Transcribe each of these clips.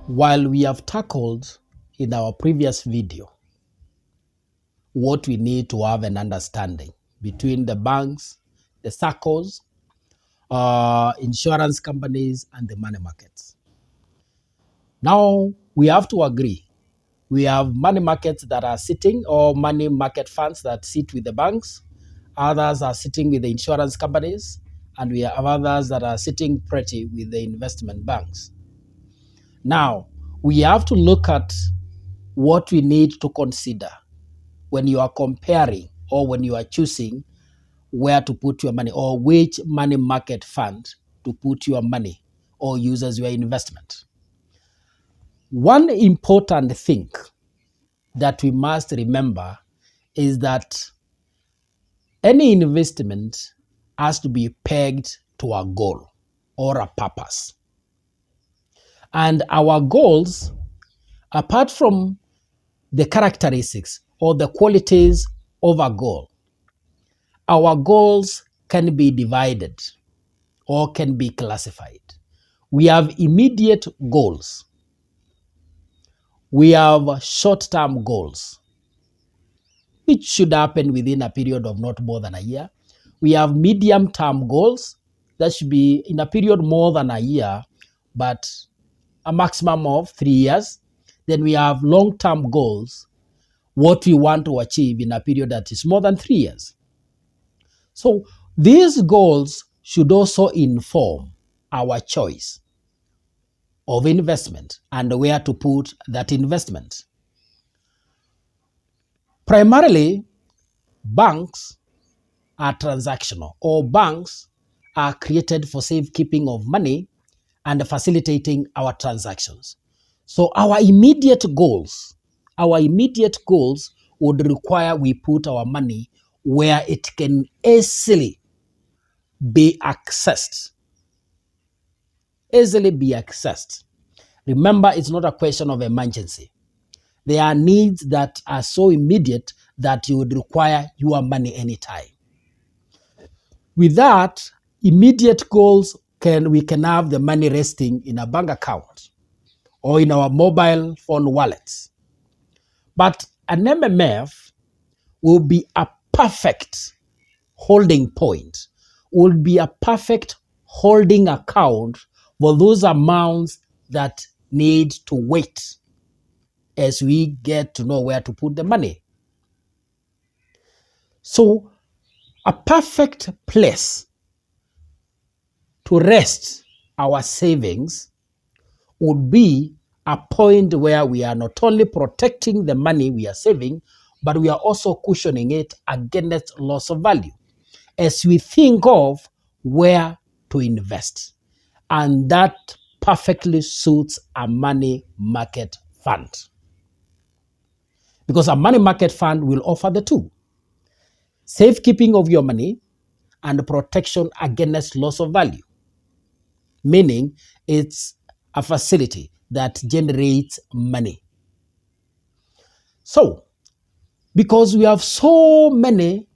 While we have tackled in our previous video what we need to have an understanding between the banks, the SACCOs, insurance companies, and the money markets. Now we have to agree. We have money markets that are sitting, or money market funds that sit with the banks. Others are sitting with the insurance companies, and we have others that are sitting pretty with the investment banks. Now, we have to look at what we need to consider when you are comparing or when you are choosing where to put your money or which money market fund to put your money or use as your investment. One important thing that we must remember is that any investment has to be pegged to a goal or a purpose. And our goals, apart from the characteristics or the qualities of a goal, our goals can be divided or can be classified. We have immediate goals. We have short-term goals, which should happen within a period of not more than a year. We have medium-term goals that should be in a period more than a year, but a maximum of 3 years. Then we have long-term goals, what we want to achieve in a period that is more than 3 years. So these goals should also inform our choice of investment and where to put that investment. Primarily, banks are transactional, or banks are created for safekeeping of money and facilitating our transactions. So our immediate goals would require we put our money where it can easily be accessed. Remember, it's not a question of emergency. There are needs that are so immediate that you would require your money anytime. With that, immediate goals, we can have the money resting in a bank account or in our mobile phone wallets. But an MMF will be a perfect holding point, will be a perfect holding account for those amounts that need to wait as we get to know where to put the money. So a perfect place to rest our savings would be a point where we are not only protecting the money we are saving, but we are also cushioning it against loss of value as we think of where to invest. And that perfectly suits a money market fund. Because a money market fund will offer the two: safekeeping of your money and protection against loss of value. Meaning it's a facility that generates money. So, because we have so many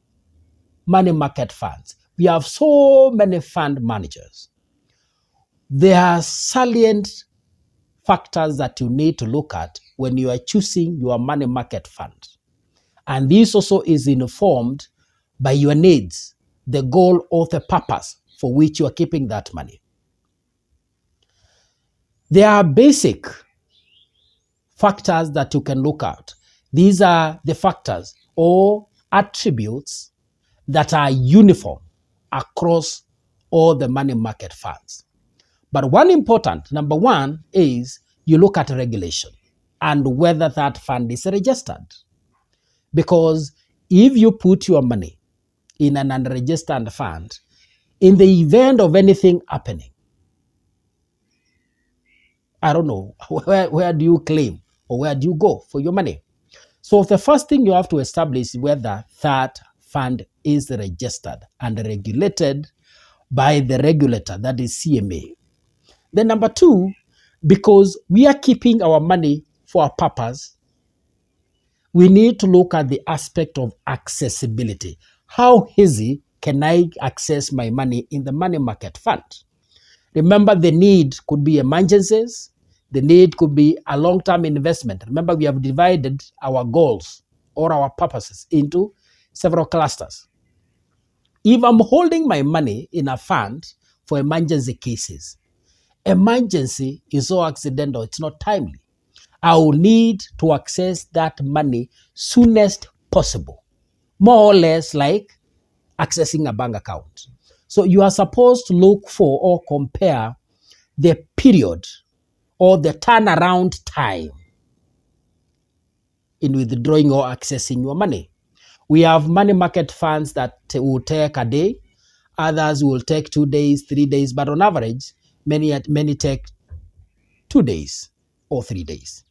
money market funds, we have so many fund managers, there are salient factors that you need to look at when you are choosing your money market fund. And this also is informed by your needs, the goal or the purpose for which you are keeping that money. There are basic factors that you can look at. These are the factors or attributes that are uniform across all the money market funds. But number one is you look at regulation and whether that fund is registered. Because if you put your money in an unregistered fund, in the event of anything happening, I don't know, where do you claim or where do you go for your money? So the first thing you have to establish is whether that fund is registered and regulated by the regulator, that is CMA. Then number two, because we are keeping our money for a purpose, we need to look at the aspect of accessibility. How easy can I access my money in the money market fund? Remember, the need could be emergencies. The need could be a long-term investment. Remember, we have divided our goals or our purposes into several clusters. If I'm holding my money in a fund for emergency cases, emergency is so accidental, it's not timely. I will need to access that money soonest possible, more or less like accessing a bank account. So you are supposed to look for or compare the period or the turnaround time in withdrawing or accessing your money. We have money market funds that will take a day, others will take 2 days, 3 days, but on average, many take 2 days or 3 days.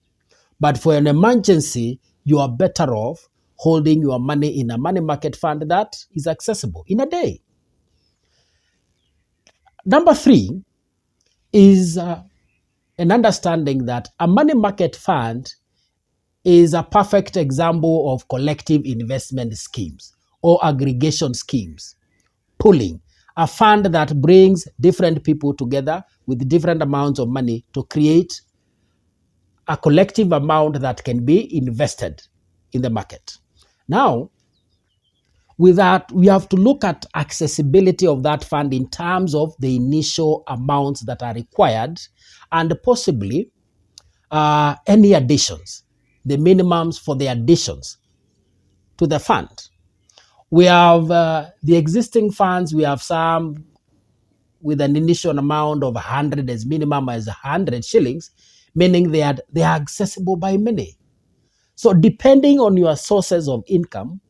But for an emergency, you are better off holding your money in a money market fund that is accessible in a day. Number 3 is an understanding that a money market fund is a perfect example of collective investment schemes or aggregation schemes, pooling, a fund that brings different people together with different amounts of money to create a collective amount that can be invested in the market. Now, with that, we have to look at accessibility of that fund in terms of the initial amounts that are required and possibly any additions, the minimums for the additions to the fund. We have the existing funds, we have some with an initial amount of 100 as minimum as 100 shillings, meaning they are accessible by many. So depending on your sources of income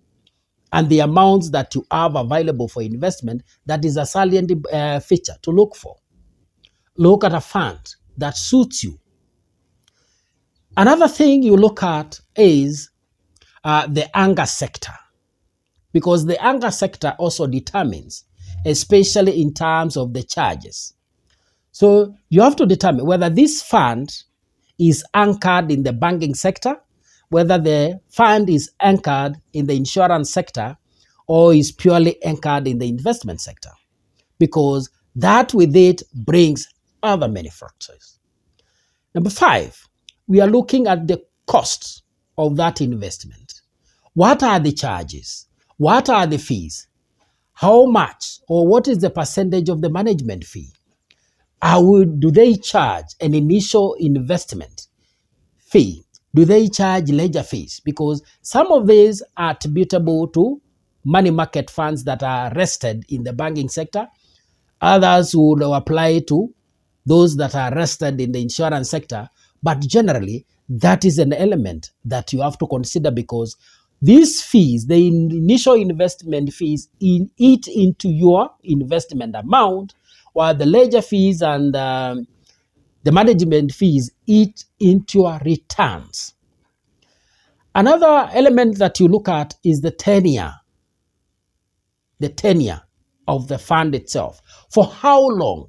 and the amounts that you have available for investment, that is a salient feature to look for. Look at a fund that suits you. Another thing you look at is the anchor sector, because the anchor sector also determines, especially in terms of the charges. So you have to determine whether this fund is anchored in the banking sector, whether the fund is anchored in the insurance sector, or is purely anchored in the investment sector, because that with it brings other many factors. Number 5, we are looking at the costs of that investment. What are the charges? What are the fees? How much or what is the percentage of the management fee? Do they charge an initial investment fee? Do they charge ledger fees? Because some of these are attributable to money market funds that are rested in the banking sector. Others would apply to those that are rested in the insurance sector. But generally, that is an element that you have to consider, because these fees, the initial investment fees, eat into your investment amount, while the ledger fees and the management fees eat into your returns. Another element that you look at is the tenure of the fund itself. For how long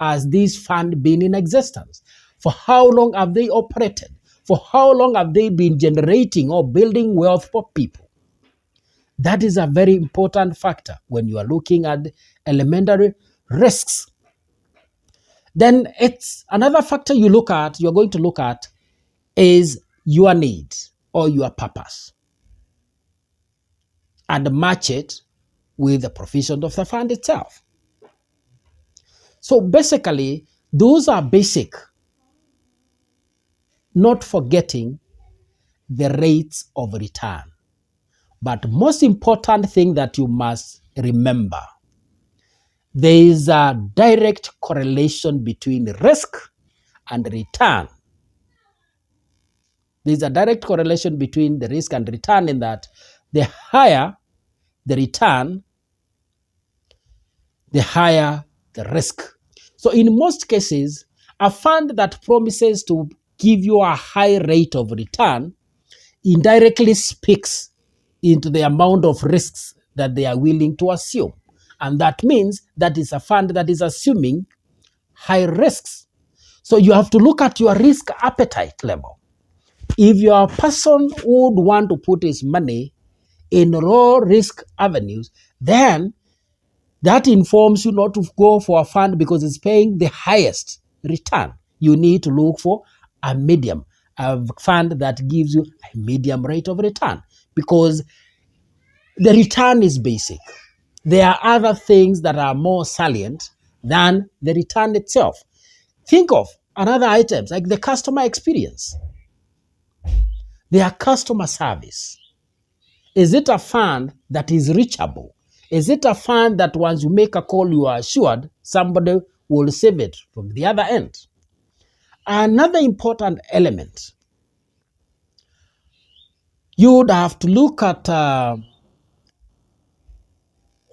has this fund been in existence? For how long have they operated? For how long have they been generating or building wealth for people? That is a very important factor when you are looking at elementary risks. Then it's another factor you're going to look at is your need or your purpose, and match it with the provision of the fund itself. So basically, those are basic, not forgetting the rates of return. But most important thing that you must remember, there is a direct correlation between risk and return. There is a direct correlation between the risk and return, in that the higher the return, the higher the risk. So in most cases, a fund that promises to give you a high rate of return indirectly speaks into the amount of risks that they are willing to assume. And that means that is a fund that is assuming high risks. So you have to look at your risk appetite level. If you are a person who would want to put his money in low risk avenues, then that informs you not to go for a fund because it's paying the highest return. you need to look for a medium, a fund that gives you a medium rate of return, because the return is basic. There are other things that are more salient than the return itself. Think of another items like the customer experience, their customer service. Is it a fund that is reachable? Is it a fund that once you make a call, you are assured somebody will save it from the other end? Another important element, you would have to look at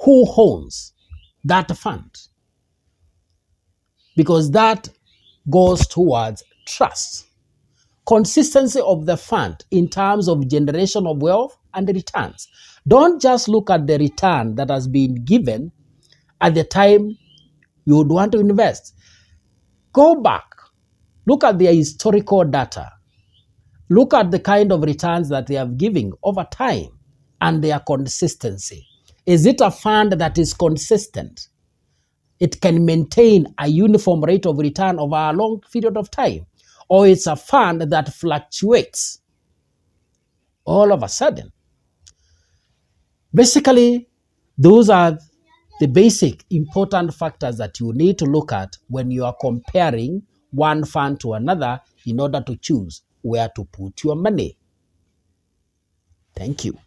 who owns that fund, because that goes towards trust. Consistency of the fund in terms of generation of wealth and returns. Don't just look at the return that has been given at the time you would want to invest. Go back, look at their historical data, look at the kind of returns that they have given over time and their consistency. Is it a fund that is consistent? It can maintain a uniform rate of return over a long period of time, or it's a fund that fluctuates all of a sudden. Basically, those are the basic important factors that you need to look at when you are comparing one fund to another in order to choose where to put your money. Thank you.